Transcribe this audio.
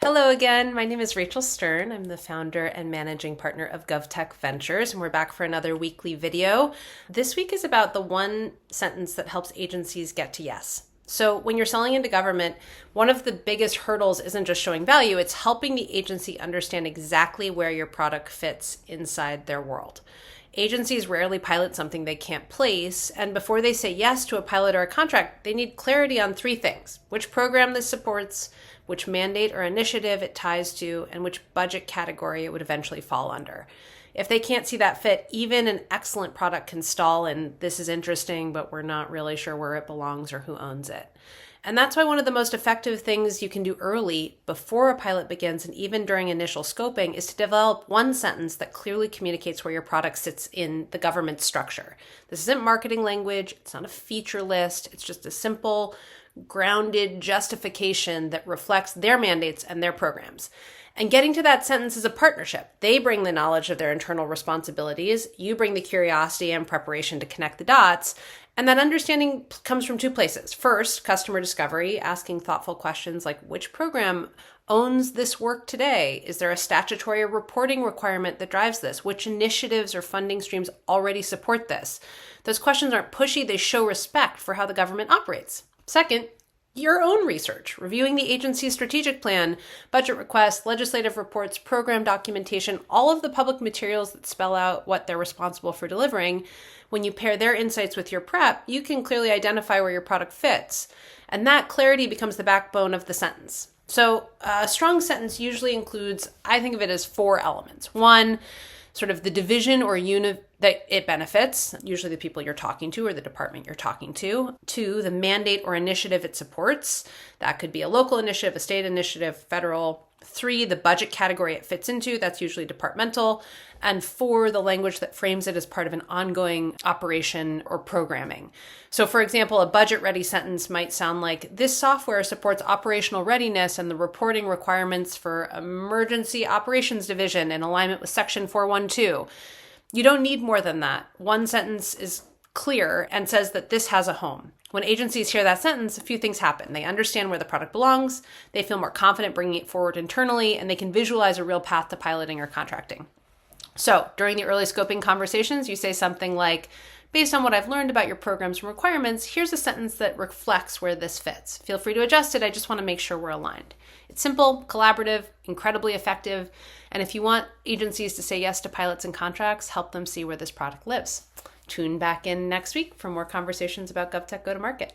Hello again. My name is Rachel Stern. I'm the founder and managing partner of GovTech Ventures, and we're back for another weekly video. This week is about the one sentence that helps agencies get to yes. So when you're selling into government, one of the biggest hurdles isn't just showing value, it's helping the agency understand exactly where your product fits inside their world. Agencies rarely pilot something they can't place, and before they say yes to a pilot or a contract, they need clarity on three things: which program this supports, which mandate or initiative it ties to, and which budget category it would eventually fall under. If they can't see that fit, even an excellent product can stall and this is interesting, but we're not really sure where it belongs or who owns it. And that's why one of the most effective things you can do early, before a pilot begins and even during initial scoping, is to develop one sentence that clearly communicates where your product sits in the government structure. This isn't marketing language, it's not a feature list, it's just a simple, grounded justification that reflects their mandates and their programs. And getting to that sentence is a partnership. They bring the knowledge of their internal responsibilities, you bring the curiosity and preparation to connect the dots, and that understanding comes from two places. First, customer discovery, asking thoughtful questions like, which program owns this work today? Is there a statutory or reporting requirement that drives this? Which initiatives or funding streams already support this? Those questions aren't pushy, they show respect for how the government operates. Second, your own research, reviewing the agency's strategic plan, budget requests, legislative reports, program documentation, all of the public materials that spell out what they're responsible for delivering. When you pair their insights with your prep, you can clearly identify where your product fits. And that clarity becomes the backbone of the sentence. So a strong sentence usually includes, I think of it as 4 elements. 1, sort of the division or unit that it benefits, usually the people you're talking to or the department you're talking to. 2, the mandate or initiative it supports. That could be a local initiative, a state initiative, federal. 3, the budget category it fits into. That's usually departmental. And 4, the language that frames it as part of an ongoing operation or programming. So for example, a budget-ready sentence might sound like, this software supports operational readiness and the reporting requirements for Emergency Operations Division in alignment with Section 412. You don't need more than that. One sentence is clear and says that this has a home. When agencies hear that sentence, a few things happen. They understand where the product belongs, they feel more confident bringing it forward internally, and they can visualize a real path to piloting or contracting. So during the early scoping conversations, you say something like, based on what I've learned about your programs and requirements, here's a sentence that reflects where this fits. Feel free to adjust it. I just want to make sure we're aligned. It's simple, collaborative, incredibly effective. And if you want agencies to say yes to pilots and contracts, help them see where this product lives. Tune back in next week for more conversations about GovTech go-to-market.